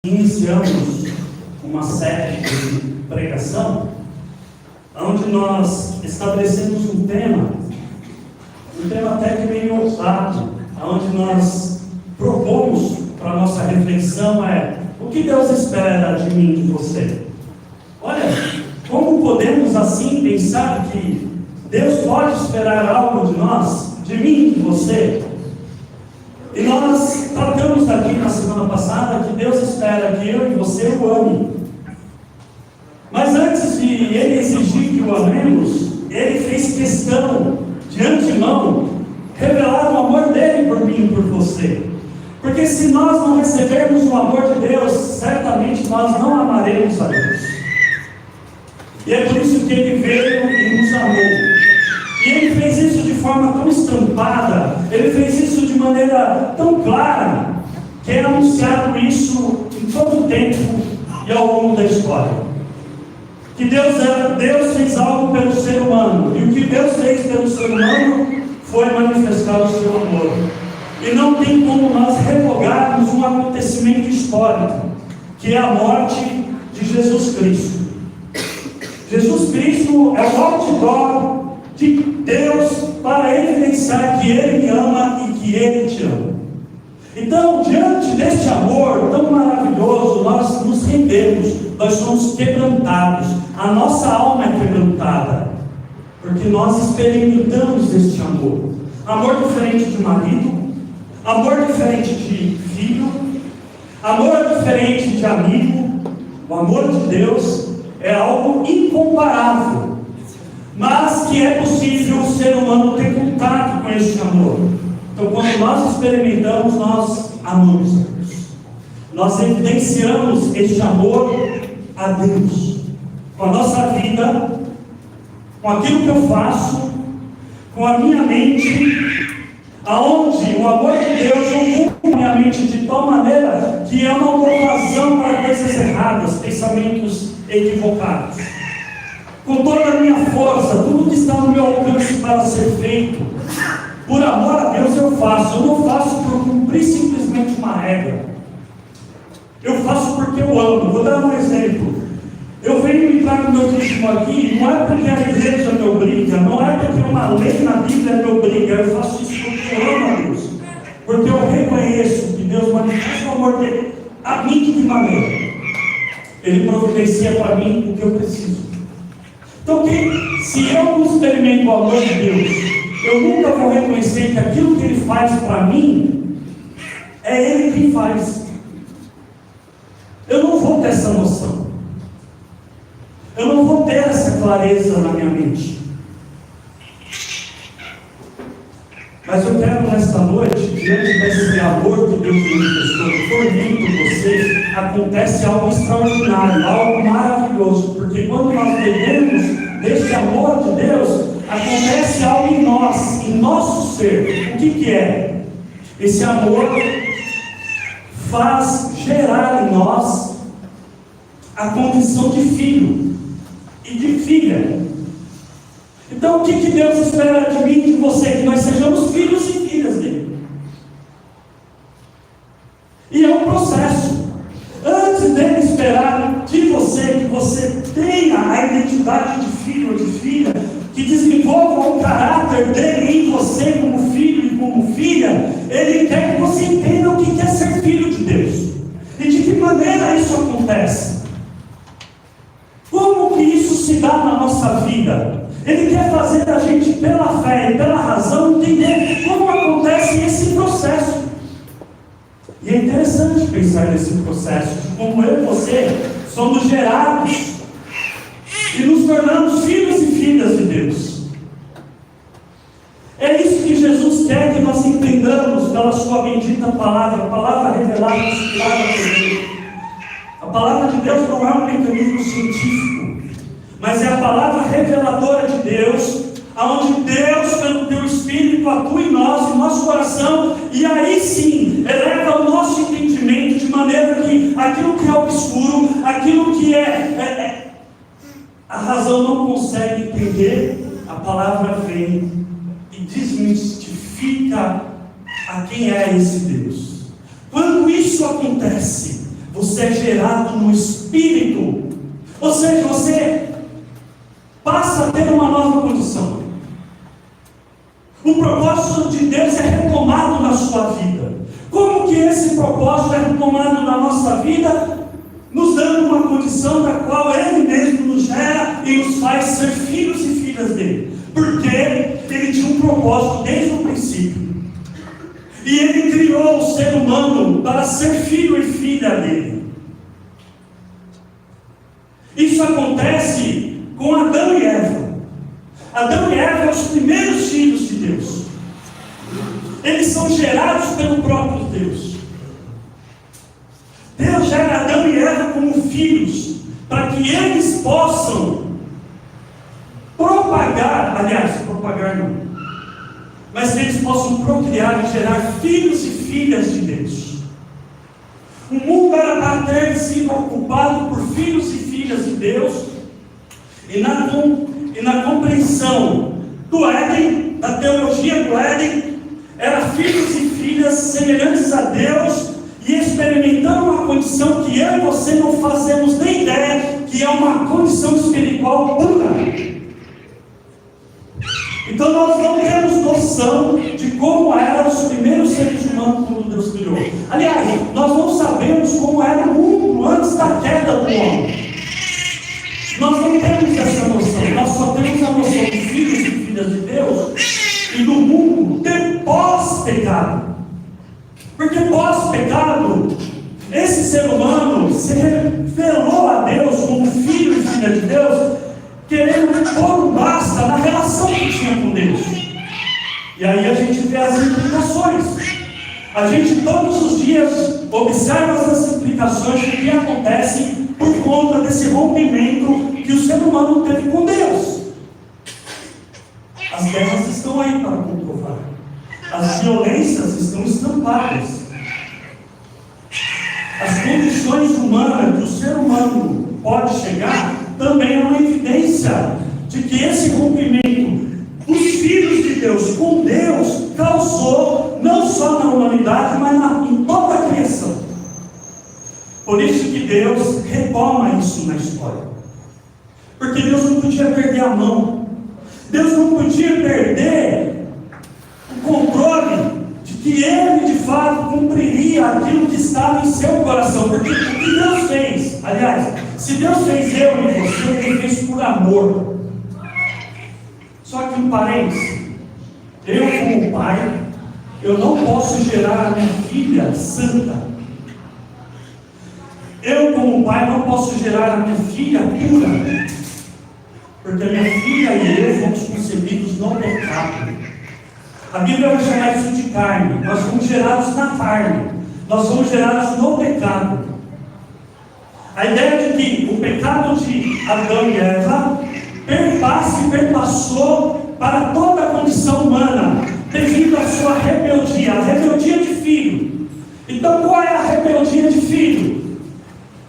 Iniciamos uma série de pregação, onde nós estabelecemos um tema até que meio ousado, onde nós propomos para a nossa reflexão o que Deus espera de mim e de você. Olha, como podemos assim pensar que Deus pode esperar algo de nós, de mim e de você? E nós tratamos aqui na semana passada que Deus espera que eu e você o ame. Mas antes de Ele exigir que o amemos, Ele fez questão, de antemão, revelar o amor dEle por mim e por você. Porque se nós não recebermos o amor de Deus, certamente nós não amaremos a Deus. E é por isso que Ele veio e nos amou. E Ele fez isso de forma tão estampada, Ele fez isso de maneira tão clara, que é anunciado isso em todo o tempo e ao longo da história. Que Deus fez algo pelo ser humano, e o que Deus fez pelo ser humano foi manifestar o seu amor. E não tem como nós revogarmos um acontecimento histórico, que é a morte de Jesus Cristo. Jesus Cristo é o outdoor de Deus para evidenciar que Ele me ama e que Ele te ama. Então, diante deste amor tão maravilhoso, nós nos rendemos, nós somos quebrantados, a nossa alma é quebrantada, porque nós experimentamos este amor. Amor diferente de marido, amor diferente de filho, amor diferente de amigo. O amor de Deus é algo incomparável, mas que é possível o ser humano ter contato com este amor. Então, quando nós experimentamos, nós amamos a Deus. Nós evidenciamos este amor a Deus, com a nossa vida, com aquilo que eu faço, com a minha mente, aonde o amor de Deus ocupa a minha mente de tal maneira que eu não dou razão para coisas erradas, pensamentos equivocados. Com toda a minha força, tudo que está no meu alcance para ser feito, por amor a Deus eu faço. Eu não faço por cumprir simplesmente uma regra. Eu faço porque eu amo. Vou dar um exemplo. Eu venho entrar no meu dízimo aqui, não é porque a igreja me obriga, não é porque uma lei na Bíblia me obriga. Eu faço isso porque eu amo a Deus. Porque eu reconheço que Deus manifesta o amor dele a mim de que maneira? Ele providencia para mim o que eu preciso. Então, se eu não experimento o amor de Deus, eu nunca vou reconhecer que aquilo que Ele faz para mim, é Ele quem faz. Eu não vou ter essa noção. Eu não vou ter essa clareza na minha mente. Mas eu quero nesta noite, diante desse amor que Deus manifestou por mim, por você, acontece algo extraordinário, algo maravilhoso, porque quando nós bebemos deste amor de Deus, acontece algo em nós, em nosso ser. O que é? Esse amor faz gerar em nós a condição de filho e de filha. Então, o que Deus espera de mim e de você? Que nós sejamos filhos e filhas dele. E é um processo. Antes dele esperar de você, que você tenha a identidade de filho ou de filha, que desenvolva o caráter dele em você como filho e como filha, ele quer que você entenda o que é ser filho de Deus. E de que maneira isso acontece. Como que isso se dá na nossa vida? Ele quer fazer a gente, pela fé e pela razão, entender como acontece esse processo. E é interessante pensar nesse processo, de como eu e você somos gerados e nos tornamos filhos e filhas de Deus. É isso que Jesus quer que nós entendamos pela sua bendita palavra, a palavra revelada, inspirada por Ele. A palavra de Deus não é um mecanismo científico, mas é a palavra reveladora de Deus, aonde Deus, pelo teu Espírito, atua em nós, no nosso coração, e aí sim, eleva o nosso entendimento, de maneira que aquilo que é obscuro, aquilo que a razão não consegue entender, a palavra vem e desmistifica a quem é esse Deus. Quando isso acontece, você é gerado no Espírito. Ou seja, você passa a ter uma nova condição. O propósito de Deus é retomado na sua vida. Como que esse propósito é retomado na nossa vida? Nos dando uma condição da qual Ele mesmo nos gera e nos faz ser filhos e filhas dele. Porque Ele tinha um propósito desde o princípio. E Ele criou o ser humano para ser filho e filha dele. Isso acontece com Adão e Eva. Adão e Eva são os primeiros filhos de Deus. Eles são gerados pelo próprio Deus. Deus gera Adão e Eva como filhos, para que eles possam propagar não, mas que eles possam procriar e gerar filhos e filhas de Deus. O mundo era para ter sido ocupado por filhos e filhas de Deus, e na compreensão do Éden, da teologia do Éden, era filhos e filhas semelhantes a Deus, e experimentando uma condição que eu e você não fazemos nem ideia, que é uma condição espiritual pura. Então nós não temos noção de como eram os primeiros seres humanos quando Deus criou. Aliás, nós não sabemos como era o mundo antes da queda do homem. Nós não temos essa noção. Nós só temos a noção de filhos e filhas de Deus e do mundo de pós-pecado. Porque pós-pecado, esse ser humano se revelou a Deus como filho e filha de Deus, querendo pôr um basta na relação que tinha com Deus. E aí a gente vê as implicações. A gente todos os dias observa essas implicações que acontecem por conta desse rompimento que o ser humano teve com Deus. As guerras estão aí para comprovar. As violências estão estampadas. As condições humanas que o ser humano pode chegar também é uma evidência de que esse rompimento dos filhos de Deus com Deus causou não só na humanidade, mas em toda a criação. Por isso que Deus retoma isso na história. Porque Deus não podia perder a mão. Deus não podia perder o controle de que Ele de fato cumpriria aquilo que estava em seu coração. Porque o que Deus fez, aliás, se Deus fez eu e você, Ele fez por amor. Só que um parênteses, eu como pai, eu não posso gerar a minha filha santa. Eu como pai não posso gerar a minha filha pura. Porque a minha filha e eu fomos concebidos no pecado. A Bíblia vai chamar isso de carne. Nós fomos gerados na carne. Nós fomos gerados no pecado. A ideia de que o pecado de Adão e Eva perpassa e perpassou para toda a condição humana, devido à sua rebeldia, a rebeldia de filho. Então qual é a rebeldia de filho?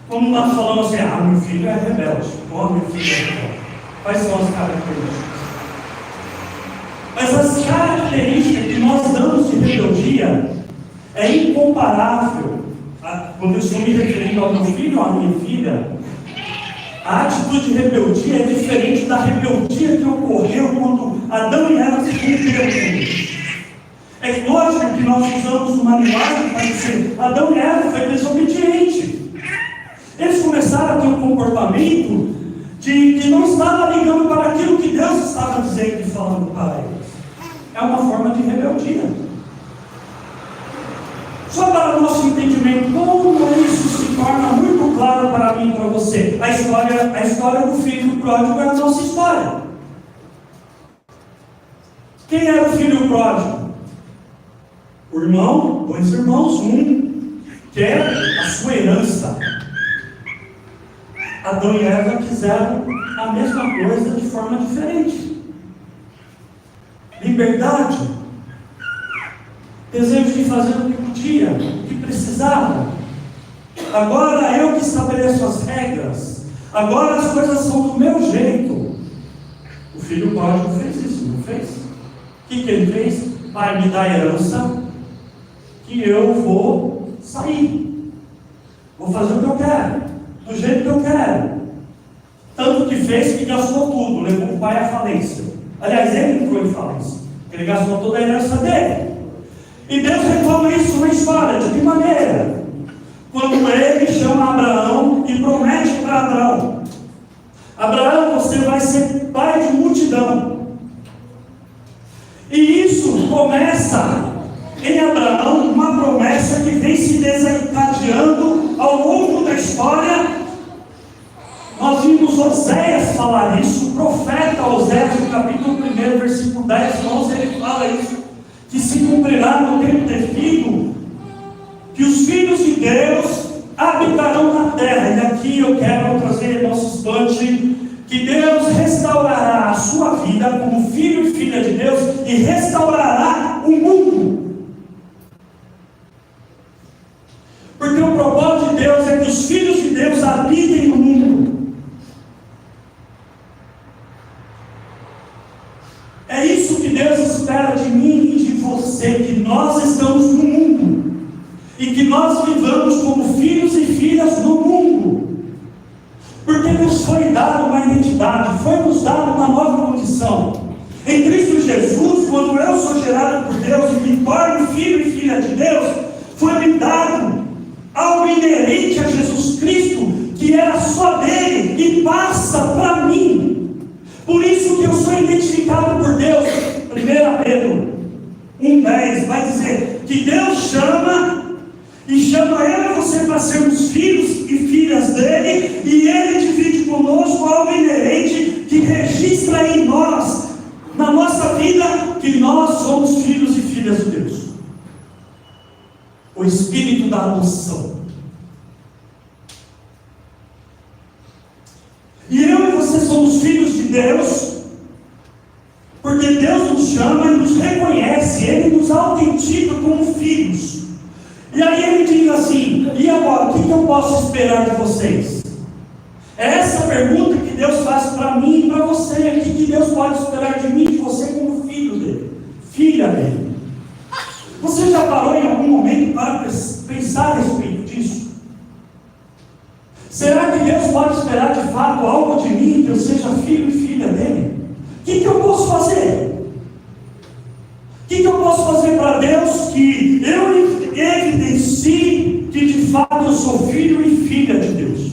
Como nós falamos assim, meu filho é rebelde, meu filho é rebelde. Quais são as características? Mas as características que nós damos de rebeldia é incomparável. Quando eu estou me referindo ao meu filho ou à minha filha, a atitude de rebeldia é diferente da rebeldia que ocorreu quando Adão e Eva se romperam com Deus. É lógico que nós usamos uma linguagem para dizer Adão e Eva foi desobediente. Eles começaram a ter um comportamento que não estava ligando para aquilo que Deus estava dizendo e falando para eles. É uma forma de rebeldia. Só para o nosso entendimento, como isso se torna muito claro para mim e para você. A história do filho pródigo é a nossa história. Quem era o filho pródigo? O irmão, dois irmãos, um quer a sua herança. Adão e Eva quiseram a mesma coisa de forma diferente. Liberdade, desejo de fazer o que podia, o que precisava. Agora eu que estabeleço as regras. Agora as coisas são do meu jeito. O filho pródigo fez isso, não fez? O que ele fez? Pai, me dá herança, que eu vou sair. Vou fazer o que eu quero, do jeito que eu quero. Tanto que fez que gastou tudo, levou o pai à falência. Aliás, ele entrou em falência. Ele gastou toda a herança dele. E Deus reclama isso na história. De que maneira? Quando ele chama Abraão e promete para Abraão: Abraão, você vai ser pai de multidão. E isso começa em Abraão, uma promessa que vem se desencadeando ao longo da história. Nós vimos Oséias falar isso, o profeta Oséias, no capítulo 1, versículo 10, 11, ele fala isso, que se cumprirá no tempo devido, que os filhos de Deus habitarão na terra. E aqui eu quero trazer nosso instante, que Deus restaurará a sua vida como filho e filha de Deus, e restaurará o mundo. Porque o propósito de Deus é que os filhos de Deus habitem no mundo. É isso que Deus espera de mim e de você, que nós estamos no mundo, e que nós vivamos como filhos e filhas no mundo, porque nos foi dada uma identidade, foi nos dada uma nova condição. Em Cristo Jesus, quando eu sou gerado por Deus e me torno filho e filha de Deus, foi-me dado algo inerente a Jesus Cristo, que era só dele e passa para mim. Por isso que eu sou identificado por Deus. 1 Pedro 1,10 vai dizer que Deus chama eu e você para sermos filhos e filhas dele, e ele divide conosco algo inerente que registra em nós, na nossa vida, que nós somos filhos e filhas de Deus. O espírito da adoção. E eu e você somos filhos de Deus, porque Deus nos chama e nos reconhece, Ele nos autentica como filhos. E aí Ele diz assim: e agora, o que eu posso esperar de vocês? É essa pergunta que Deus faz para mim e para você. O que Deus pode esperar de mim e de você como filho dele, filha dele? Você já parou em algum momento para pensar a respeito disso? Será que Deus pode esperar de fato algo de mim, que eu seja filho e filha dele? O que eu posso fazer? O que eu posso fazer para Deus que eu evidencie que de fato eu sou filho e filha de Deus?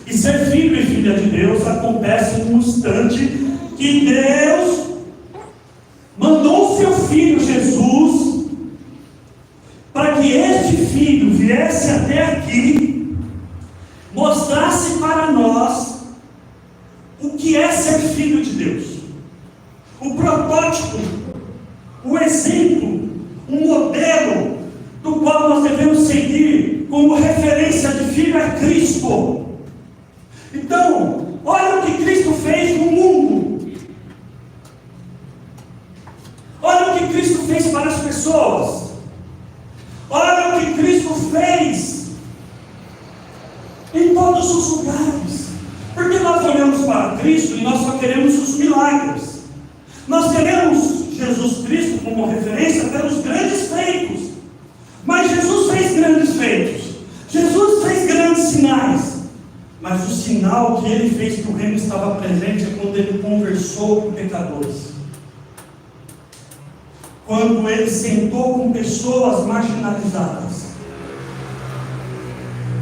E ser filho e filha de Deus acontece num instante que Deus mandou o seu filho Jesus para que este filho viesse até aqui, mostrasse para nós o que é ser filho de Deus, o protótipo, o exemplo, um modelo do qual nós devemos seguir como referência de filho é Cristo. Então, olha o que Cristo fez no mundo, olha o que Cristo fez para as pessoas, olha o que Cristo fez em todos os lugares. Porque nós olhamos para Cristo e nós só queremos os milagres. Nós queremos Jesus Cristo como referência pelos grandes feitos. Mas Jesus fez grandes feitos. Jesus fez grandes sinais. Mas o sinal que ele fez, que o reino estava presente, é quando ele conversou com pecadores. Quando ele sentou com pessoas marginalizadas.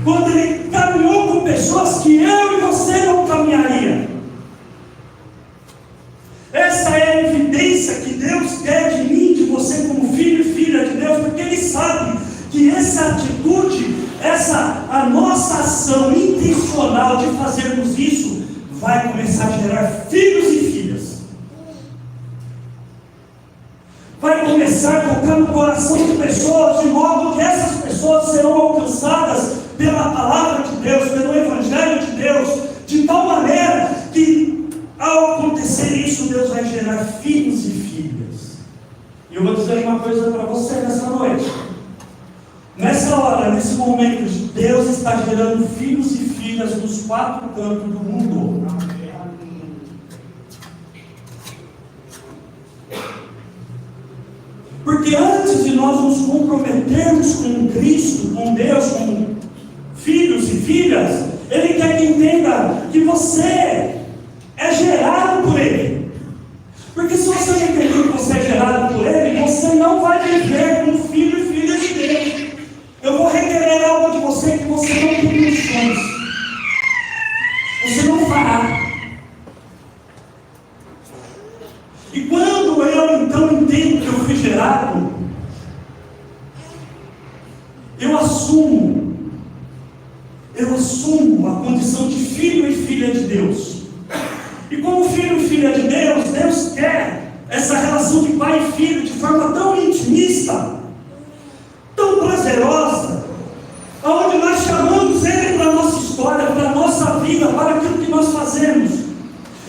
Quando ele caminhou com pessoas que eu e você não caminharia. Essa é a evidência que Deus quer de mim, de você como filho e filha de Deus, porque Ele sabe que essa atitude, a nossa ação intencional de fazermos isso, vai começar a gerar filhos e filhas. Vai começar a tocar no coração de pessoas, de modo que essas pessoas serão alcançadas pela palavra de Deus, pelo Evangelho de Deus, de tal maneira que, ao acontecer isso, Deus vai gerar filhos e filhas. E eu vou dizer uma coisa para você nessa noite. Nessa hora, nesse momento, Deus está gerando filhos e filhas nos 4 cantos do mundo. Porque antes de nós nos comprometermos com Cristo, com Deus, como filho filhas, Ele quer que entenda que você é gerado por Ele. Porque se você não entender que você é gerado por Ele, você não vai viver como filho e filha de Deus. Eu vou requerer algo de você que você não tem condições. Você não fará. E quando eu então entendo que eu fui gerado, eu assumo a condição de filho e filha de Deus. E como filho e filha de Deus, Deus quer essa relação de pai e filho de forma tão intimista, tão prazerosa, onde nós chamamos Ele para a nossa história, para a nossa vida, para aquilo que nós fazemos.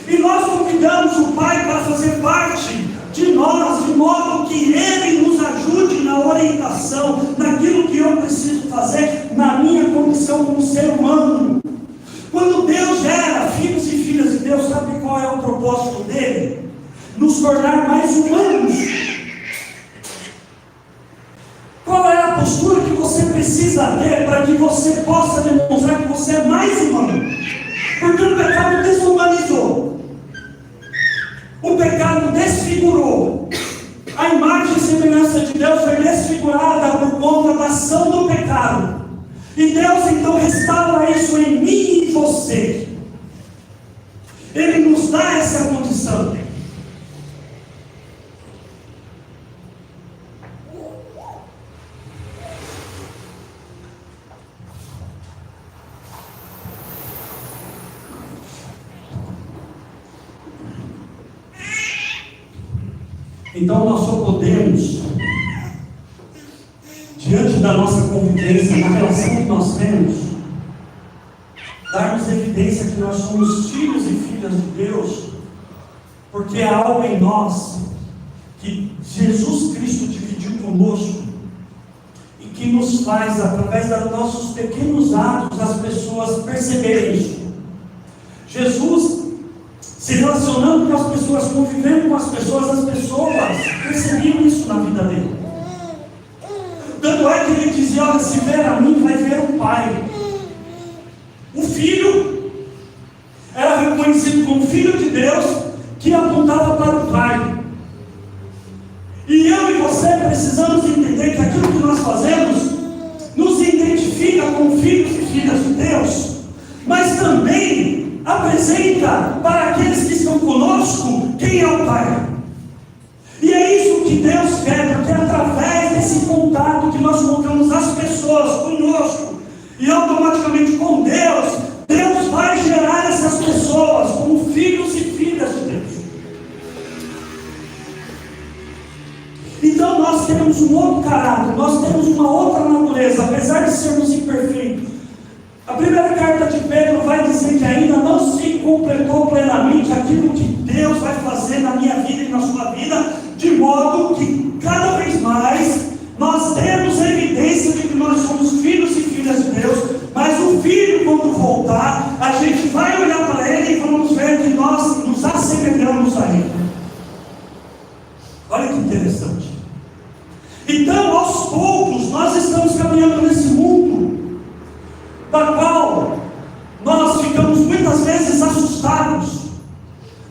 E nós convidamos o Pai para fazer parte de nós, de modo que Ele nos ajude na orientação, naquilo que eu preciso fazer, na minha condição como ser humano. Quando Deus gera filhos e filhas de Deus, sabe qual é o propósito dele? Nos tornar mais humanos. Qual é a postura que você precisa ter para que você possa demonstrar que você é mais humano? Porque o pecado desumanizou. O pecado desfigurou. A imagem e semelhança de Deus foi desfigurada por conta da ação do pecado. E Deus então restaura isso em mim e em você. Ele nos dá essa condição. Então nós só podemos, diante da nossa convivência, na relação que nós temos, darmos evidência que nós somos filhos e filhas de Deus, porque há algo em nós que Jesus Cristo dividiu conosco e que nos faz, através dos nossos pequenos atos, as pessoas perceberem isso. Jesus, se relacionando com as pessoas, convivendo com as pessoas percebiam isso na vida dele. Tanto é que ele dizia: olha, se ver a mim, vai ver o Pai. O Filho era reconhecido como Filho de Deus, que apontava para o Pai. E eu e você precisamos entender que aquilo que nós fazemos nos identifica como filhos e filhas de Deus, mas também apresenta para aqueles que estão conosco quem é o Pai. E é isso que Deus quer, porque é através desse contato que nós colocamos as pessoas conosco e automaticamente com Deus, Deus vai gerar essas pessoas como filhos e filhas de Deus. Então nós temos um outro caráter, nós temos uma outra natureza, apesar de sermos imperfeitos. A primeira carta de Pedro vai dizer que ainda não se completou plenamente aquilo que Deus vai fazer na minha vida e na sua vida, de modo que cada vez mais nós temos evidência de que nós somos filhos e filhas de Deus, mas o Filho, quando voltar, a gente vai olhar para Ele e vamos ver que nós nos assemelhamos a Ele. Olha que interessante. Então, aos poucos, nós estamos caminhando nesse mundo, da qual nós ficamos muitas vezes assustados,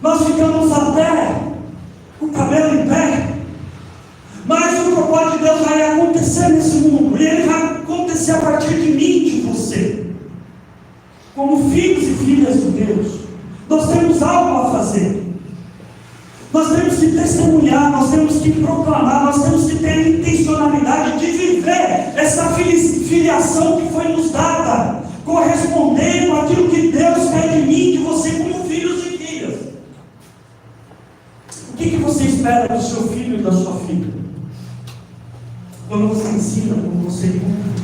nós ficamos até com o cabelo em pé, mas o propósito de Deus vai acontecer nesse mundo, e ele vai acontecer a partir de mim e de você, como filhos e filhas de Deus. Nós temos algo a fazer, nós temos que testemunhar, nós temos que proclamar, nós temos que ter a intencionalidade de viver essa filiação que foi nos dada, correspondendo àquilo que Deus quer de mim e de você como filhos e filhas. O que você espera do seu filho e da sua filha? Quando você ensina, quando você cumpre,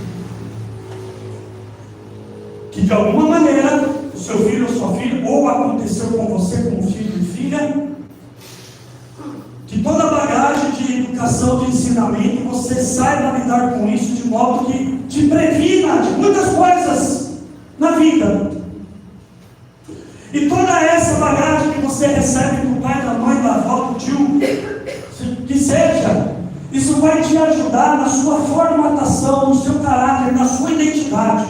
que de alguma maneira o seu filho ou sua filha, ou aconteceu com você como filho e filha, que toda bagagem de educação, de ensinamento, você saiba lidar com isso de modo que te previna de muitas coisas na vida. E toda essa bagagem que você recebe do pai, da mãe, da avó, do tio, que seja, isso vai te ajudar na sua formatação, no seu caráter, na sua identidade.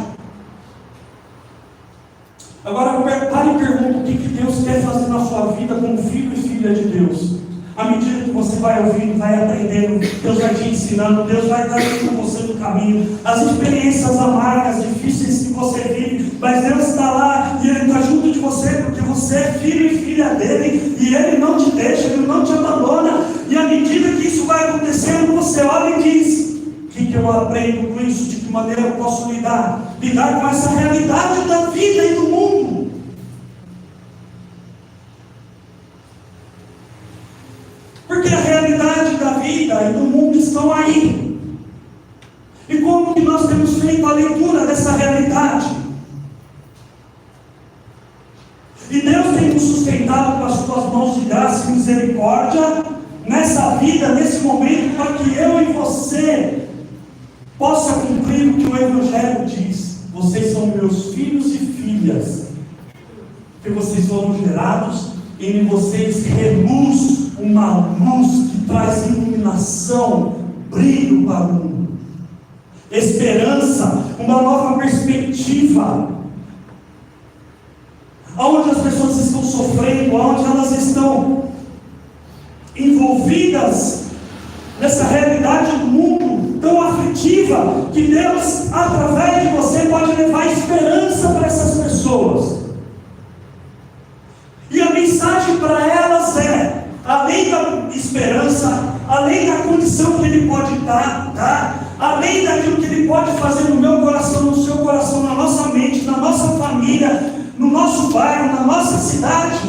Agora, pare e pergunta o que Deus quer fazer na sua vida como filho e filha de Deus. À medida que você vai ouvindo, vai aprendendo, Deus vai te ensinando, Deus vai estar com você no caminho. As experiências amargas, difíceis que você vive, mas Deus está lá e Ele está junto de você, porque você é filho e filha dEle, e Ele não te deixa, Ele não te abandona. E à medida que isso vai acontecendo, você olha e diz: o que eu aprendo com isso? De que maneira eu posso lidar com essa realidade da vida e do mundo? Porque a realidade da vida e do mundo estão aí. E como que nós temos feito a leitura dessa realidade? E Deus tem nos sustentado com as suas mãos de graça e misericórdia nessa vida, nesse momento, para que eu e você possa cumprir o que o Evangelho diz. Vocês são meus filhos e filhas, que vocês foram gerados, e em vocês reluz uma luz que traz iluminação, brilho para o mundo, esperança, uma nova perspectiva. Onde as pessoas estão sofrendo, onde elas estão envolvidas nessa realidade do mundo tão aflitiva, que Deus, através de você, pode levar esperança para essas pessoas. E a mensagem para elas é: além da esperança, além da condição que Ele pode dar, além daquilo que Ele pode fazer no meu coração, no seu coração, na nossa mente, na nossa família, no nosso bairro, na nossa cidade,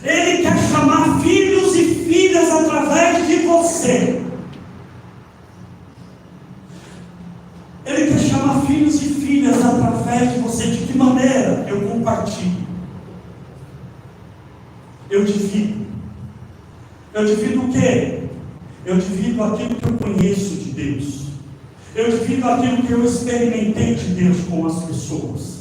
Ele quer chamar filhos e filhas através de você. Ele quer chamar filhos e filhas através de você. De que maneira? Eu compartilho, eu divido. Eu divido o quê? Eu divido aquilo que eu conheço de Deus. Eu divido aquilo que eu experimentei de Deus com as pessoas.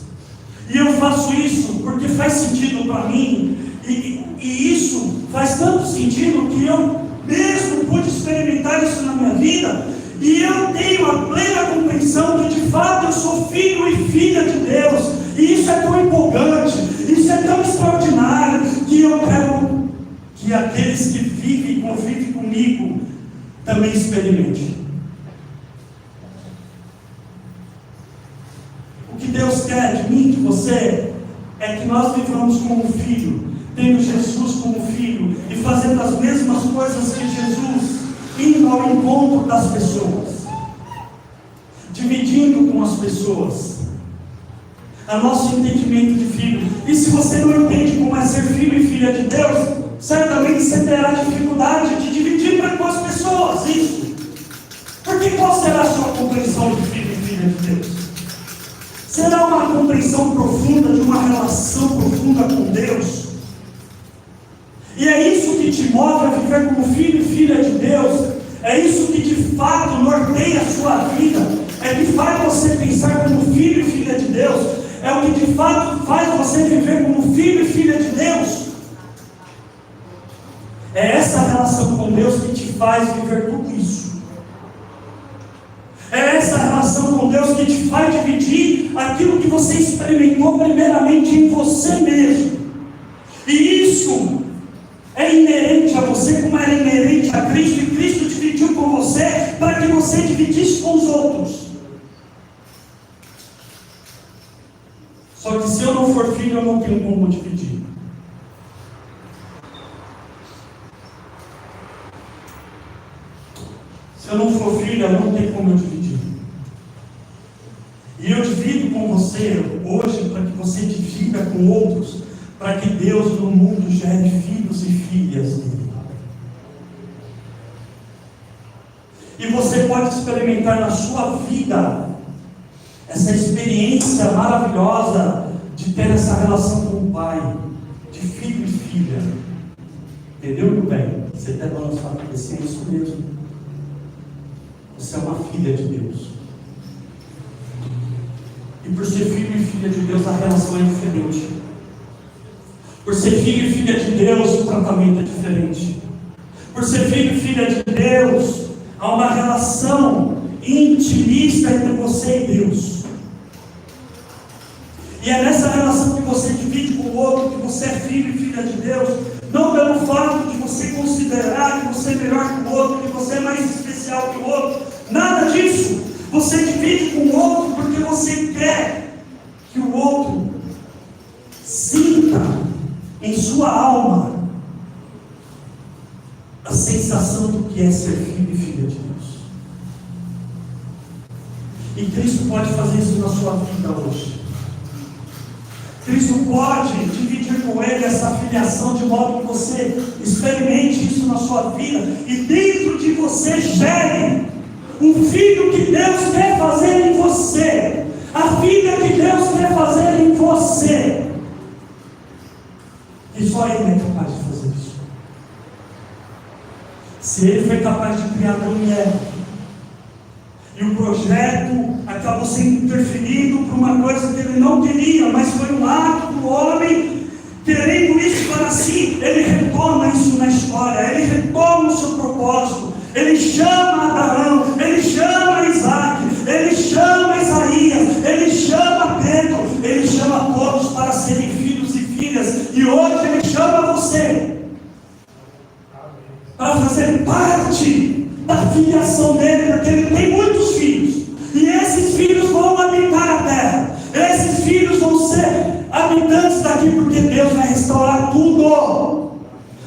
E eu faço isso porque faz sentido para mim. E isso faz tanto sentido que eu mesmo pude experimentar isso na minha vida. E eu tenho a plena compreensão que de fato eu sou filho e filha de Deus. E isso é tão empolgante, isso é tão extraordinário, que eu quero que aqueles que vivem e convivem comigo também experimentem. O que Deus quer de mim, de você, é que nós vivamos como filho, tendo Jesus como filho e fazendo as mesmas coisas que Jesus, indo ao encontro das pessoas, dividindo com as pessoas o nosso entendimento de filho. E se você não entende como é ser filho e filha de Deus, certamente você terá dificuldade de dividir com as pessoas isso. Porque qual será a sua compreensão de filho e filha de Deus? Será uma compreensão profunda, de uma relação profunda com Deus? E é isso que te move a viver como filho e filha de Deus. É isso que de fato norteia a sua vida. É que faz você pensar como filho e filha de Deus. É o que de fato faz você viver como filho e filha de Deus. É essa relação com Deus que te faz viver tudo isso. É essa relação com Deus que te faz dividir aquilo que você experimentou primeiramente em você mesmo. E isso é inerente a você, como era inerente a Cristo, e Cristo dividiu com você para que você dividisse com os outros. Só que se eu não for filho, eu não tenho como dividir. Se eu não for filho, eu não tenho como eu dividir. E eu divido com você hoje para que você divida com outros, para que Deus no mundo gere filhos e filhas dele. E você pode experimentar na sua vida essa experiência maravilhosa de ter essa relação com o Pai, de filho e filha. Entendeu, meu bem? Você até balançou a cabeça, é isso mesmo. Você é uma filha de Deus. E por ser filho e filha de Deus, a relação é diferente. Por ser filho e filha de Deus, o tratamento é diferente. Por ser filho e filha de Deus, há uma relação intimista entre você e Deus. E é nessa relação que você divide com o outro, que você é filho e filha de Deus, não pelo fato de você considerar que você é melhor que o outro, que você é mais especial que o outro, nada disso. Você divide com o outro porque você quer que o outro sinta em sua alma a sensação do que é ser filho e filha de Deus. E Cristo pode fazer isso na sua vida hoje. Cristo pode dividir com Ele essa filiação de modo que você experimente isso na sua vida e dentro de você gere um filho que Deus quer fazer em você, a filha que Deus quer fazer em você. E só Ele é capaz de fazer isso. Se Ele foi capaz de criar Adão e Eva, e o projeto acabou sendo interferido por uma coisa que Ele não queria, mas foi um ato do homem querendo isso para si. Ele retoma isso na história, Ele retoma o seu propósito. Ele chama Abraão, Ele chama Isaac, Ele chama Isaías, Ele chama Pedro, Ele chama todos para serem filhos e filhas. E hoje Ele chama você para fazer parte da filiação dele, porque Ele tem muitos filhos. E esses filhos vão habitar a terra. Esses filhos vão ser habitantes daqui, porque Deus vai restaurar tudo.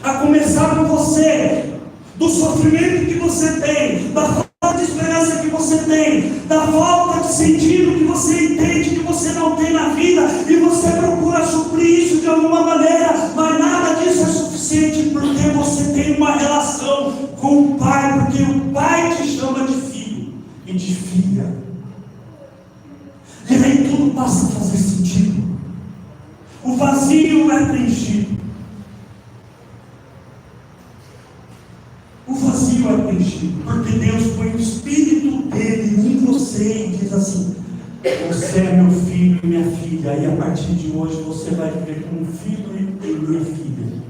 A começar por você, do sofrimento que você tem, da falta de esperança que você tem, da falta de sentido que você entende que você não tem na vida, e você procura suprir isso de alguma maneira, mas nada disso é suficiente, porque você tem uma relação com o Pai, porque o Pai te chama de filho e de filha. E aí tudo passa a fazer sentido. O vazio é preenchido. O vazio é preenchido, porque Deus põe o Espírito dele em você e diz assim: você é meu filho e minha filha, e a partir de hoje você vai viver como filho e minha filha.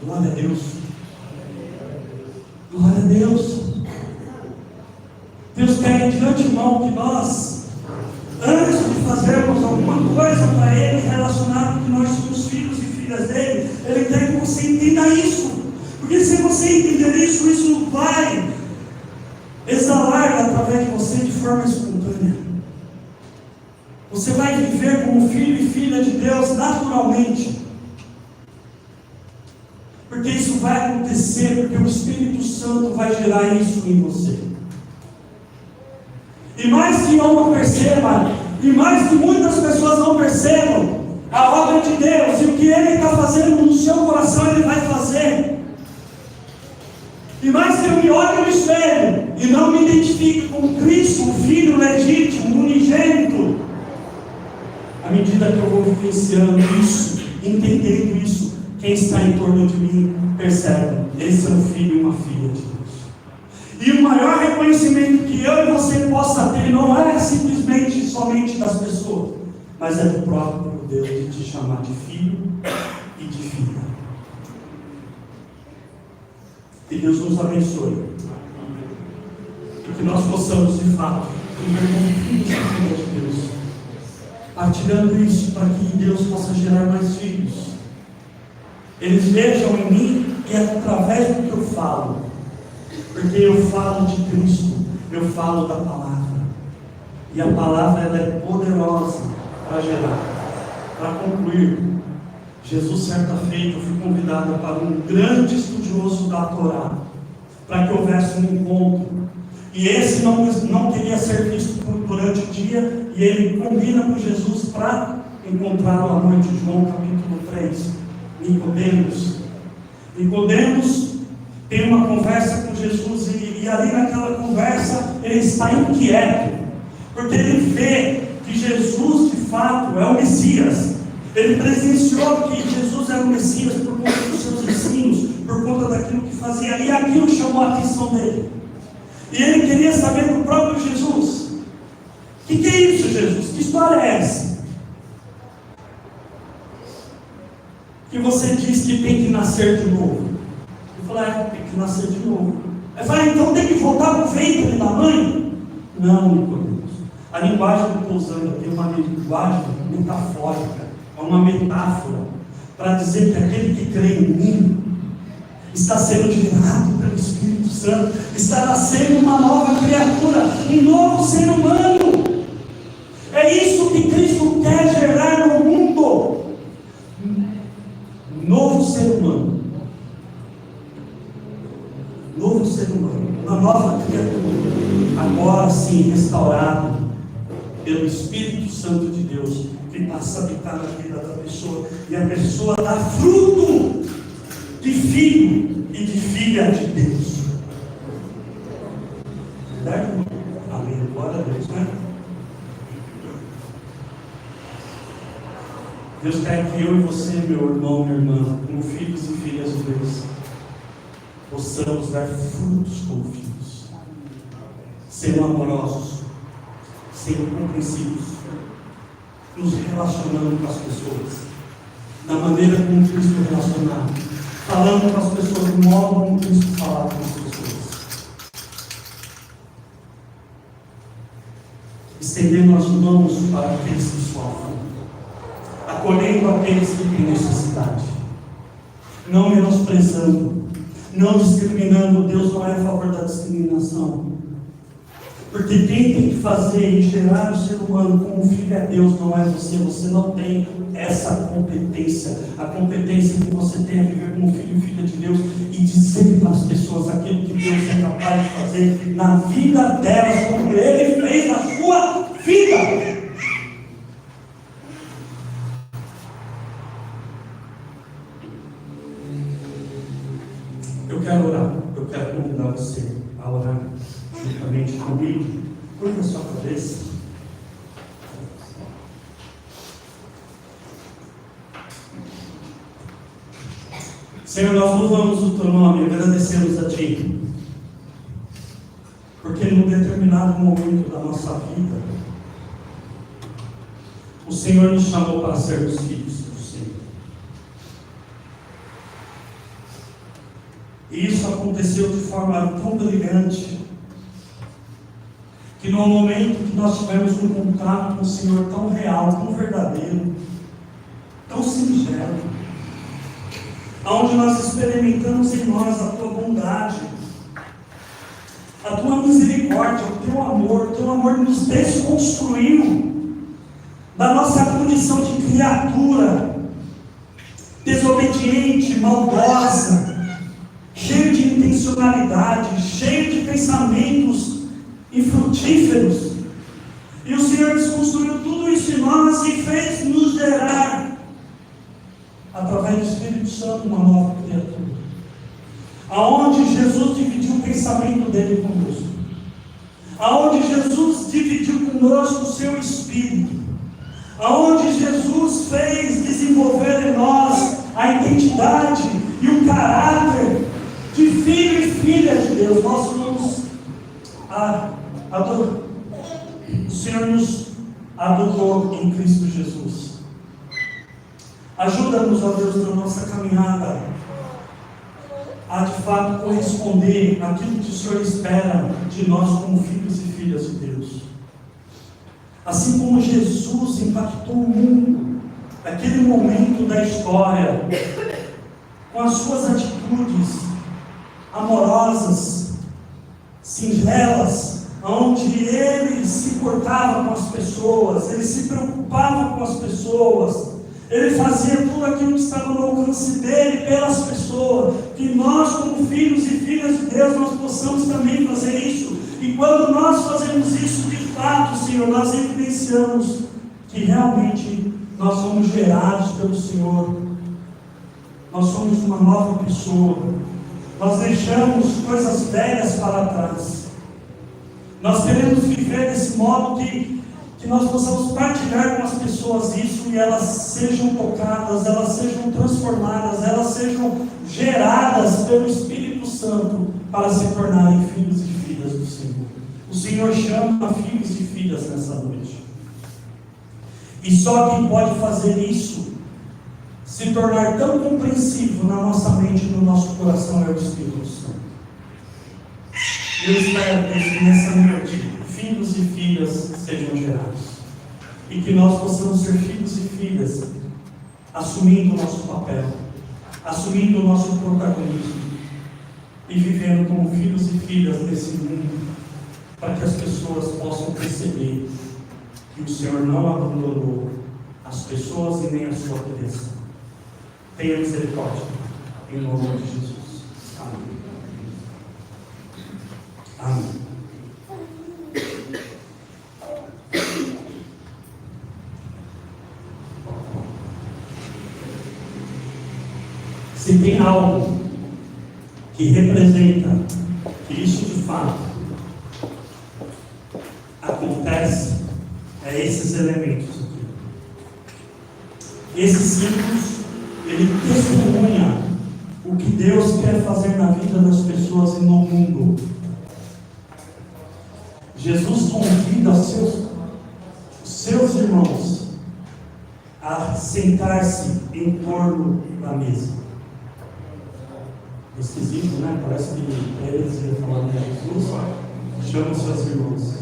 Glória a Deus. Glória a Deus. Deus quer de antemão que nós, antes de fazermos alguma coisa para Ele relacionado que nós somos filhos e filhas dele, Ele quer que você entenda isso. Porque se você entender isso, isso vai exalar através de você de forma espontânea. Você vai viver como filho e filha de Deus naturalmente. Porque isso vai acontecer, porque o Espírito Santo vai gerar isso em você. E mais que eu não perceba, e mais que muitas pessoas não percebam a obra de Deus e o que Ele está fazendo no seu coração, Ele vai fazer. E mais que eu me olhe no espelho e não me identifique com Cristo, o Filho legítimo, unigênito, à medida que eu vou vivenciando isso, entendendo isso, quem está em torno de mim percebe: esse é um filho e uma filha de Deus. E o maior reconhecimento que eu e você possa ter não é simplesmente somente das pessoas, mas é do próprio Deus de te chamar de filho e de filha. Que Deus nos abençoe. E que nós possamos, de fato, viver como filhos e filhas de Deus, partilhando isso para que Deus possa gerar mais filhos. Eles vejam em mim e é através do que eu falo. Porque eu falo de Cristo, eu falo da palavra. E a palavra ela é poderosa para gerar. Para concluir, Jesus, certa feita, eu fui convidado para um grande estudioso da Torá, para que houvesse um encontro. E esse não queria ser visto durante o dia, e ele combina com Jesus para encontrá-lo à noite. João capítulo 3. Nicodemos tem uma conversa com Jesus, e ali naquela conversa ele está inquieto, porque ele vê que Jesus de fato é o Messias. Ele presenciou que Jesus era o Messias por conta dos seus ensinos, por conta daquilo que fazia, e aquilo chamou a atenção dele. E ele queria saber do próprio Jesus: o que é isso, Jesus? Que história é essa? Que você diz que tem que nascer de novo. Ele falou: tem que nascer de novo. Ele falou: então tem que voltar para o ventre da mãe? Não, Nicodemos. A linguagem que eu estou usando aqui é uma linguagem metafórica, é uma metáfora, para dizer que aquele que crê em mim está sendo gerado pelo Espírito Santo, está nascendo uma nova criatura, um novo ser humano. É isso que Cristo quer gerar no mundo. Um novo ser humano. Novo ser humano. Uma nova criatura. Agora sim restaurado pelo Espírito Santo de Deus, que passa a habitar na vida da pessoa. E a pessoa dá fruto de filho e de filha de Deus. Verdade? Amém. Glória a Deus, né? Deus quer que eu e você, meu irmão, minha irmã, como filhos e filhas de Deus, possamos dar frutos como filhos, sendo amorosos, sendo compreensivos, nos relacionando com as pessoas, da maneira como Cristo relacionava, falando com as pessoas do modo como Cristo falava com as pessoas, estendendo as mãos para aqueles que sofrem, acolhendo aqueles que têm necessidade, não menosprezando, não discriminando. Deus não é a favor da discriminação, porque quem tem que fazer e gerar o ser humano como filho é Deus, não é você. Você não tem essa competência. A competência que você tem é viver como filho e filha de Deus e dizer para as pessoas aquilo que Deus é capaz de fazer na vida delas, como Ele fez na sua vida. Eu quero orar, eu quero convidar você a orar juntamente comigo. Curva a sua cabeça. Senhor, nós louvamos o Teu nome e agradecemos a Ti, porque num determinado momento da nossa vida, o Senhor nos chamou para sermos filhos do Senhor. E isso aconteceu de forma tão brilhante, que no momento que nós tivemos um contato com o Senhor tão real, tão verdadeiro, tão singelo, onde nós experimentamos em nós a Tua bondade, a Tua misericórdia, o Teu amor nos desconstruiu da nossa condição de criatura desobediente, maldosa, cheio de intencionalidade, cheio de pensamentos infrutíferos. E o Senhor desconstruiu tudo isso em nós e fez nos gerar, através do Espírito Santo, uma nova criatura, aonde Jesus dividiu o pensamento dele conosco, aonde Jesus dividiu conosco o seu Espírito, aonde Jesus fez desenvolver em nós a identidade e o caráter de filho e filha de Deus. Nós somos o Senhor nos adotou em Cristo Jesus. Ajuda-nos, ó Deus, na nossa caminhada a de fato corresponder àquilo que o Senhor espera de nós como filhos e filhas de Deus. Assim como Jesus impactou o mundo naquele momento da história, com as suas atitudes amorosas, singelas, onde ele se importava com as pessoas, ele se preocupava com as pessoas, ele fazia tudo aquilo que estava no alcance dele pelas pessoas. Que nós, como filhos e filhas de Deus, nós possamos também fazer isso. E quando nós fazemos isso, de fato, Senhor, nós evidenciamos que realmente nós somos gerados pelo Senhor. Nós somos uma nova pessoa. Nós deixamos coisas velhas para trás. Nós queremos viver desse modo que nós possamos partilhar com as pessoas isso e elas sejam tocadas, elas sejam transformadas, elas sejam geradas pelo Espírito Santo para se tornarem filhos e filhas do Senhor. O Senhor chama filhos e filhas nessa noite. E só quem pode fazer isso, se tornar tão compreensivo na nossa mente e no nosso coração, é o Espírito Santo. Eu espero que nessa noite, filhos e filhas sejam gerados. E que nós possamos ser filhos e filhas, assumindo o nosso papel, assumindo o nosso protagonismo e vivendo como filhos e filhas desse mundo, para que as pessoas possam perceber que o Senhor não abandonou as pessoas e nem a sua criação. Tenha misericórdia, em nome de Jesus. Amém. Amém. Se tem algo que representa que isso de fato acontece, é esses elementos aqui. Esses símbolos, ele testemunha o que Deus quer fazer na vida das pessoas e no mundo. Jesus convida seus irmãos a sentar-se em torno da mesa. Esquisito, né? Parece que eles iam falar de Jesus, chama os seus irmãos.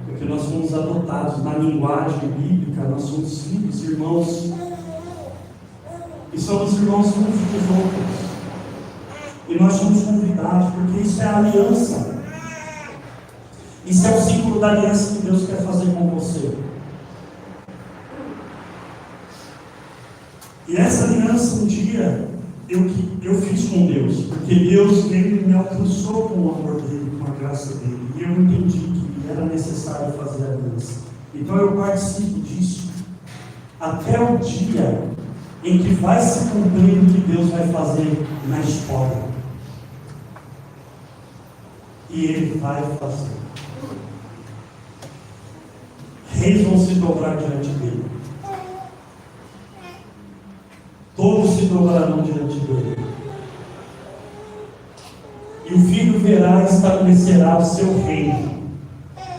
Porque nós fomos adotados na linguagem bíblica, nós somos filhos, irmãos. E somos irmãos uns dos outros. E nós somos convidados, porque isso é a aliança. Isso é o símbolo da aliança que Deus quer fazer com você. E essa aliança um dia eu fiz com Deus, porque Deus me alcançou com o amor dele, com a graça dele, e eu entendi que era necessário fazer a aliança. Então eu participo disso até o dia em que vai se cumprir o que Deus vai fazer na história. E Ele vai fazer. Reis vão se dobrar diante dele. Todos se dobrarão diante dele. E o Filho verá e estabelecerá o seu reino,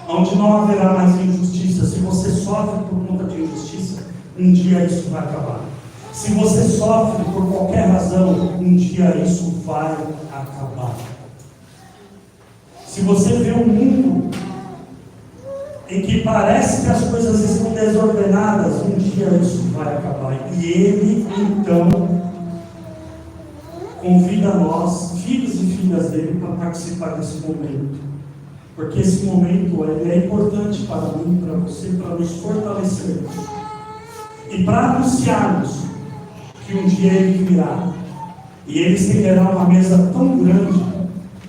onde não haverá mais injustiça. Se você sofre por conta de injustiça, um dia isso vai acabar. Se você sofre por qualquer razão, um dia isso vai acabar. Se você vê um mundo em que parece que as coisas estão desordenadas, um dia isso vai acabar. E Ele, então, convida nós, filhos e filhas dele, para participar desse momento. Porque esse momento ele é importante para mim, para você, para nos fortalecermos. E para anunciarmos que um dia Ele virá. E Ele estenderá uma mesa tão grande,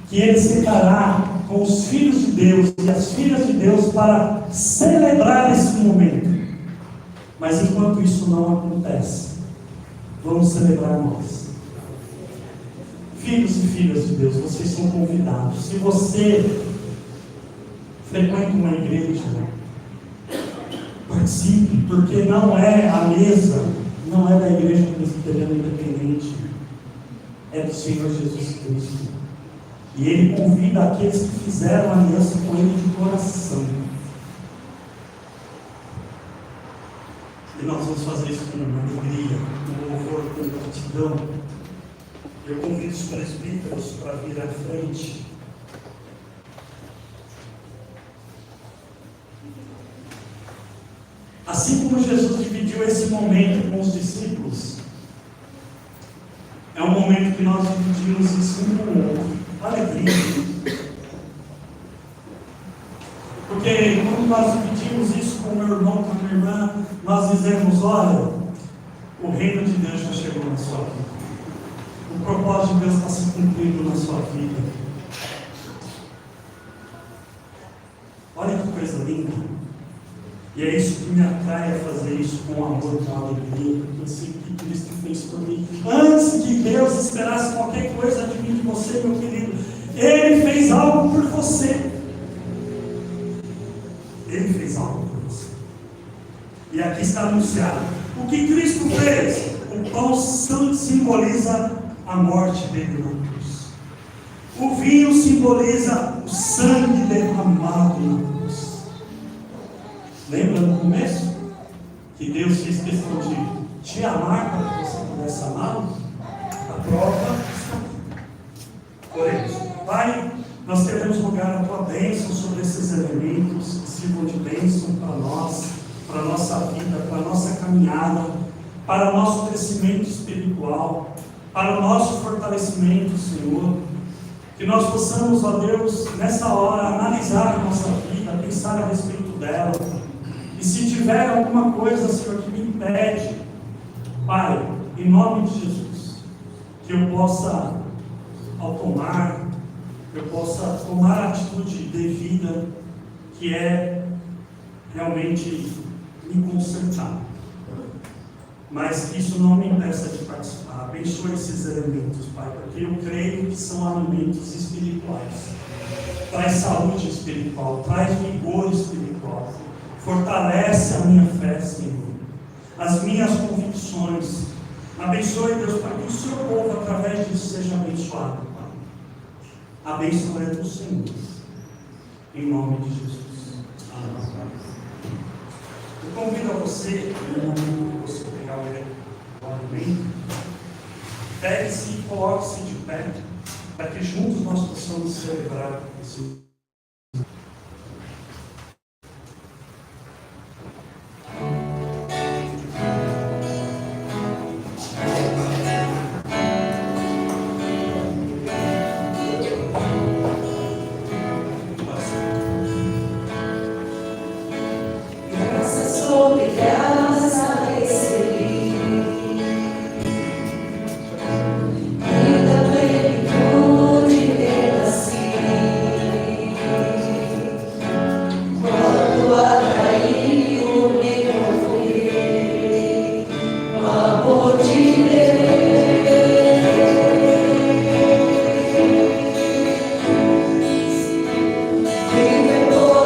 que Ele sentará com os filhos de Deus e as filhas de Deus para celebrar esse momento. Mas enquanto isso não acontece, vamos celebrar nós. Filhos e filhas de Deus, vocês são convidados. Se você frequenta uma igreja, participe, porque não é a mesa, não é da Igreja Presbiteriana Independente, é do Senhor Jesus Cristo. E Ele convida aqueles que fizeram aliança com Ele de coração. E nós vamos fazer isso com alegria, com louvor, com gratidão. Eu convido os presbíteros para vir à frente. Assim como Jesus dividiu esse momento com os discípulos, é um momento que nós dividimos isso um com o outro. Alegria. Porque quando nós dividimos isso com o meu irmão, com a minha irmã, nós dizemos: olha, o reino de Deus já chegou na sua vida. O propósito de Deus está se cumprindo na sua vida. Olha que coisa linda. E é isso que me atrai a fazer isso com amor, com alegria, porque eu sei que Cristo fez por mim. Antes que Deus esperasse qualquer coisa de mim, de você, meu querido, Ele fez algo por você. Ele fez algo por você. E aqui está anunciado. O que Cristo fez? O pão simboliza a morte dele na cruz. O vinho simboliza o sangue derramado na cruz. Lembra no começo? Que Deus fez questão de te amar para que você pudesse amá-lo? A prova está. Oremos. Pai, Nós queremos rogar a Tua bênção sobre esses elementos, que sirvam de bênção para nós, para a nossa vida, para a nossa caminhada, para o nosso crescimento espiritual, para o nosso fortalecimento, Senhor. Que nós possamos, ó Deus, nessa hora, analisar a nossa vida, pensar a respeito dela. E se tiver alguma coisa, Senhor, que me impede, Pai, em nome de Jesus, que eu possa, ao tomar, eu possa tomar a atitude devida, que é realmente me consertar. Mas que isso não me impeça de participar. Abençoe esses elementos, Pai, porque eu creio que são alimentos espirituais. Traz saúde espiritual, traz vigor espiritual. Fortalece a minha fé, Senhor. As minhas convicções. Abençoe, Deus, para que o seu povo, através disso, seja abençoado, Pai. A bênção é do Senhor. Em nome de Jesus. Amém. Eu convido a você, no momento que você pegar o alimento, pegue-se e coloque-se de pé, para que juntos nós possamos celebrar esse.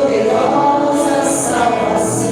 Poderosa salvação.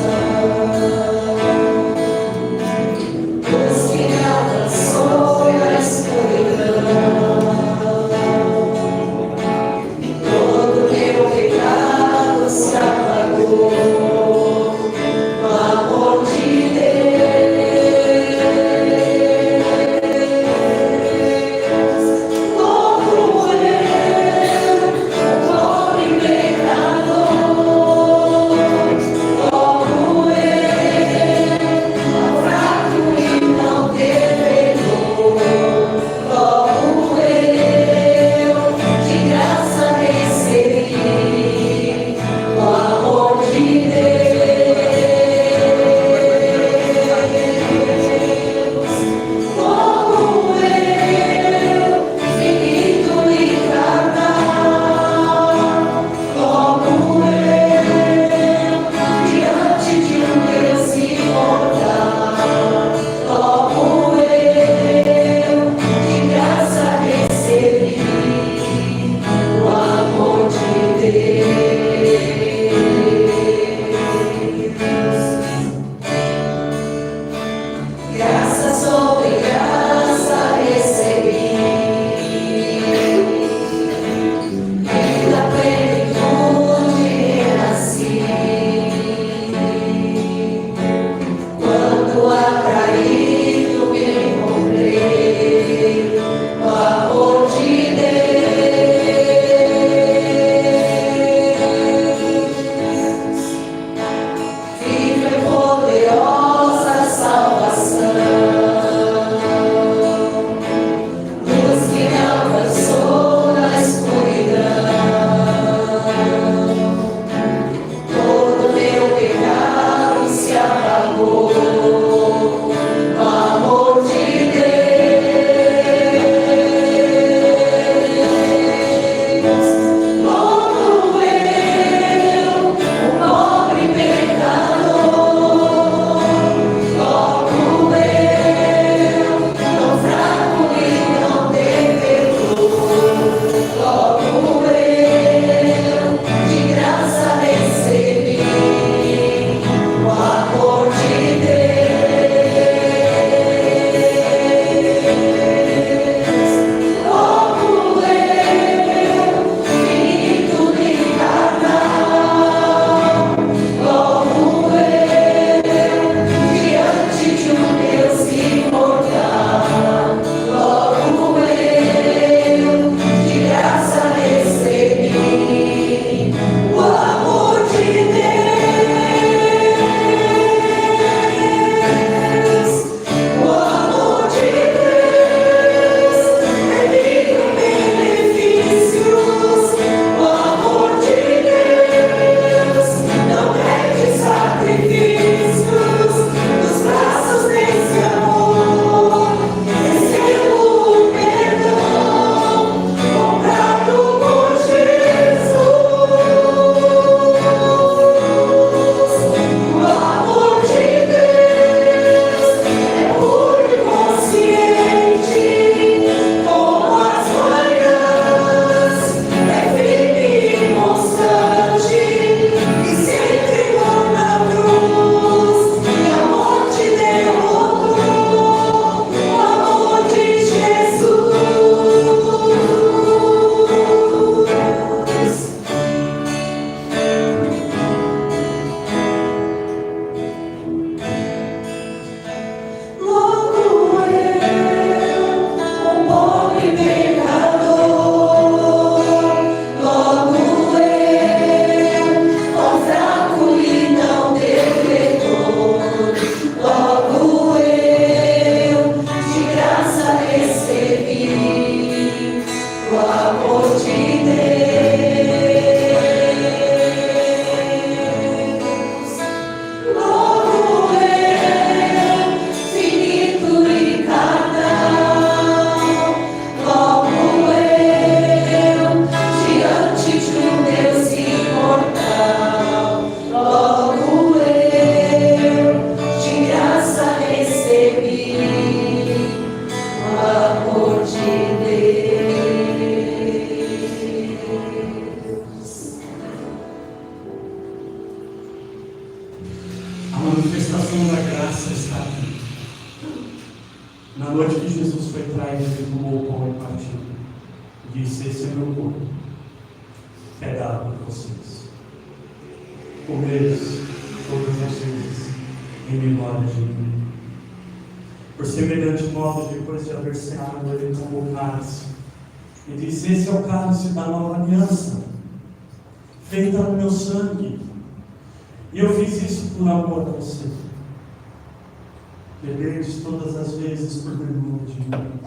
manifestação da graça está aqui. Na noite que Jesus foi traído, ele tomou o pão e partiu. E disse: esse é meu corpo, que é dado por vocês. Comeis todas as vezes em memória de mim. Por semelhante modo, depois de haver ceado, ele tomou o cálice e disse: esse é o cálice da nova aliança, feita no meu sangue. E eu fiz isso por amor a você. Beberdes todas as vezes por memória de mim.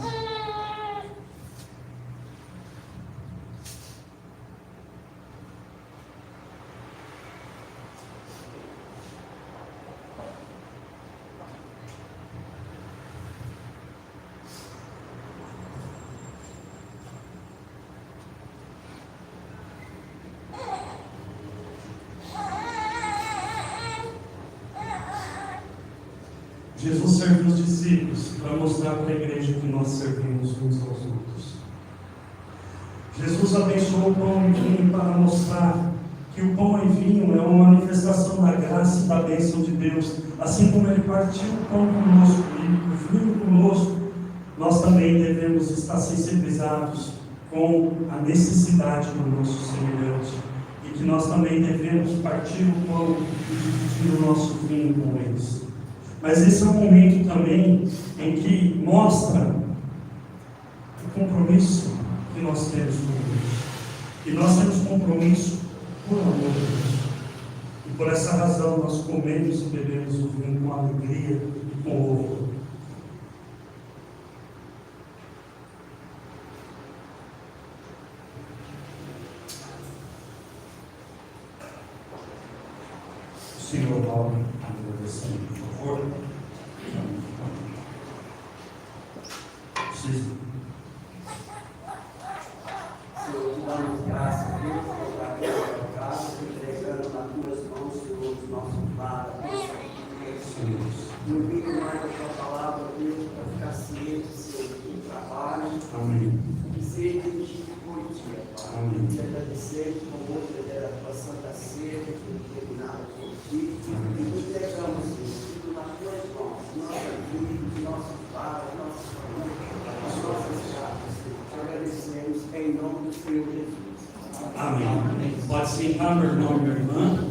Jesus serviu os discípulos para mostrar para a igreja que nós servimos uns aos outros. Jesus abençoou o pão e vinho para mostrar que o pão e vinho é uma manifestação da graça e da bênção de Deus. Assim como ele partiu o pão conosco e o vinho conosco, nós também devemos estar sensibilizados com a necessidade do nosso semelhante. E que nós também devemos partir o pão e dividir o nosso vinho com eles. Mas esse é um momento também em que mostra o compromisso que nós temos com Deus. E nós temos compromisso por amor a Deus. E por essa razão nós comemos e bebemos o vinho com alegria e com louvor. O Senhor Paulo, agradecendo, por favor. Senhor, te damos graças, Deus, por aquela casa, entregando nas tuas mãos, Senhor, os nossos padres, não vive mais a tua palavra, Deus, para ficar ciente, Senhor, do trabalho. amém. E ser dirigido por ti, Pai. Amém. Te agradecer por outra da tua santa ceia, que foi determinada por ti. E nos entregamos, Senhor, tudo nas tuas mãos, nossa vida, nossos padres, nossas famílias, as nossas casas, Senhor. Te agradecemos em nome do Senhor Jesus. Amém. Pode sentar, meu irmão e minha irmã.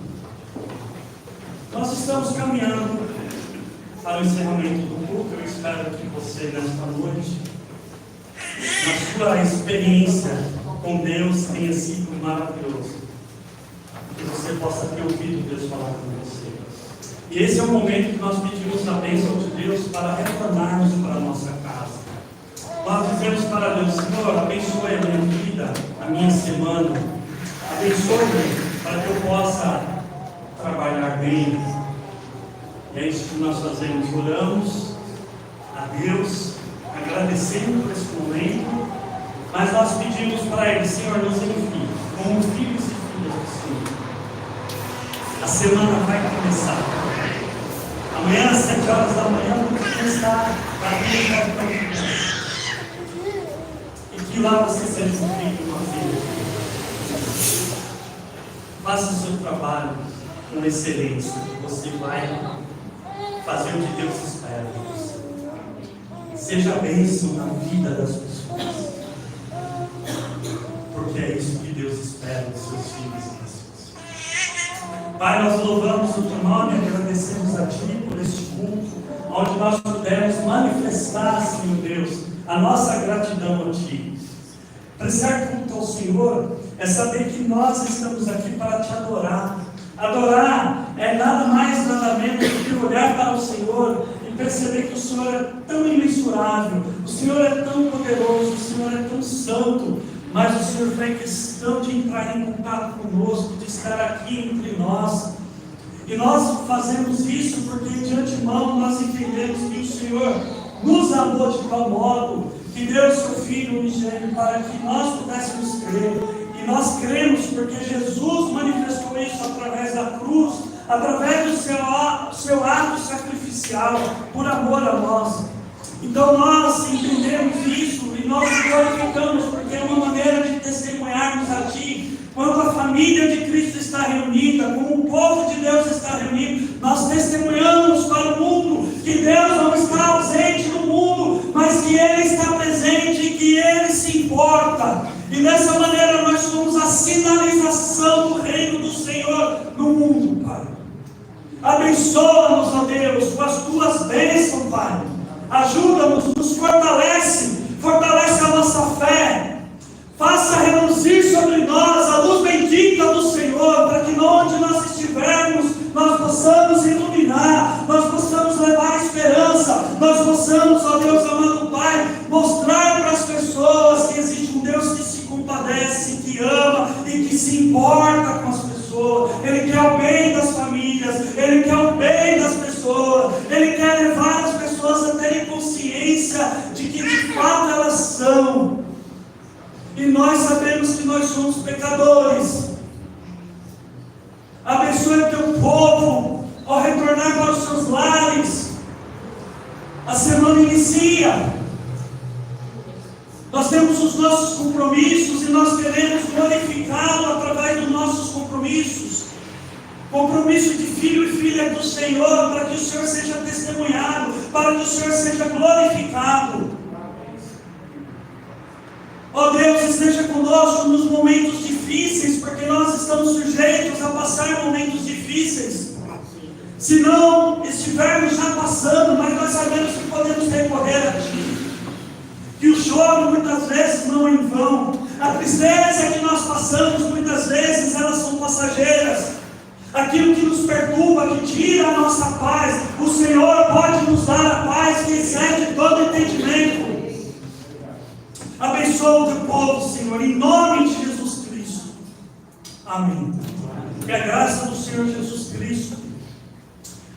Nós estamos caminhando para o encerramento do culto. Eu espero que você, nesta noite, na sua experiência com Deus, tenha sido maravilhoso. Que você possa ter ouvido Deus falar com você. E esse é o momento que nós pedimos a bênção de Deus para retornarmos para a nossa casa. Nós dizemos para Deus: Senhor, abençoe a minha vida, a minha semana. Abençoe-me para que eu possa trabalhar bem. E é isso que nós fazemos. Oramos a Deus, agradecendo por esse momento, mas nós pedimos para Ele: Senhor, nos envie como filhos e filhas do Senhor. A semana vai começar. Amanhã às 7 horas da manhã vamos começar a vir. E que lá você seja um filho, uma filha. Faça o seu trabalho com excelência. Você vai fazer o que Deus espera de você. Seja bênção na vida das pessoas. Porque é isso que Deus espera dos seus filhos e das pessoas. Pai, nós louvamos o teu nome e agradecemos a Ti por este culto, onde nós pudemos manifestar, Senhor Deus, a nossa gratidão a Ti. Prestar culto ao Senhor é saber que nós estamos aqui para Te adorar. Adorar é nada mais, nada menos do que olhar para o Senhor e perceber que o Senhor é tão imensurável, o Senhor é tão poderoso, o Senhor é tão santo, mas o Senhor faz questão de entrar em contato conosco, de estar aqui entre nós. E nós fazemos isso porque de antemão nós entendemos que o Senhor nos amou de tal modo que deu o seu Filho unigênito para que nós pudéssemos crer. E nós cremos porque Jesus manifestou isso através da cruz, através do seu ato sacrificial, por amor a nós. Então nós entendemos isso e nós glorificamos, porque é uma maneira de testemunharmos a Ti. Quando a família de Cristo está reunida, como o povo de Deus está reunido, nós testemunhamos E dessa maneira nós somos a sinalização do reino do Senhor no mundo, Pai. Abençoa-nos, ó Deus, com as tuas bênçãos, Pai. Ajuda-nos, nos fortalece a nossa fé. Faça reluzir sobre nós a luz bendita do Senhor, para que onde nós estivermos, nós possamos iluminar, nós possamos levar a esperança, nós possamos, ó Deus amado Pai, mostrar para as pessoas que existe um Deus que se compadece, que ama e que se importa com as pessoas. Ele quer o bem das famílias, Ele quer o bem das pessoas, Ele quer levar as pessoas a terem consciência de que de fato elas são. E nós sabemos que nós somos pecadores. Abençoe o teu povo ao retornar para os seus lares. A semana inicia. Nós temos os nossos compromissos e nós queremos glorificá-lo através dos nossos compromissos. Compromisso de filho e filha do Senhor, para que o Senhor seja testemunhado, para que o Senhor seja glorificado. Ó Deus, esteja conosco nos momentos difíceis, porque nós estamos sujeitos a passar momentos difíceis. Se não estivermos já passando, mas nós sabemos que podemos recorrer a Ti. Que o choro muitas vezes não é em vão. A tristeza que nós passamos muitas vezes, elas são passageiras. Aquilo que nos perturba, que tira a nossa paz, o Senhor pode nos dar a paz que excede todo entendimento. Abençoa o teu povo, Senhor, em nome de Jesus Cristo. Amém. Que a graça do Senhor Jesus Cristo,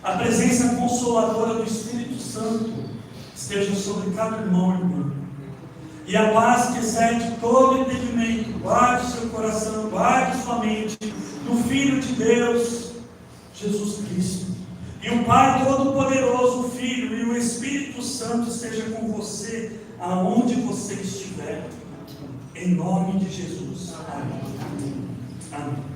a presença consoladora do Espírito Santo, esteja sobre cada irmão e irmã. E a paz que excede todo entendimento, guarde seu coração, guarde sua mente, no Filho de Deus, Jesus Cristo. E o Pai Todo-Poderoso, o Filho e o Espírito Santo esteja com você, aonde você estiver, em nome de Jesus. Amém. Amém.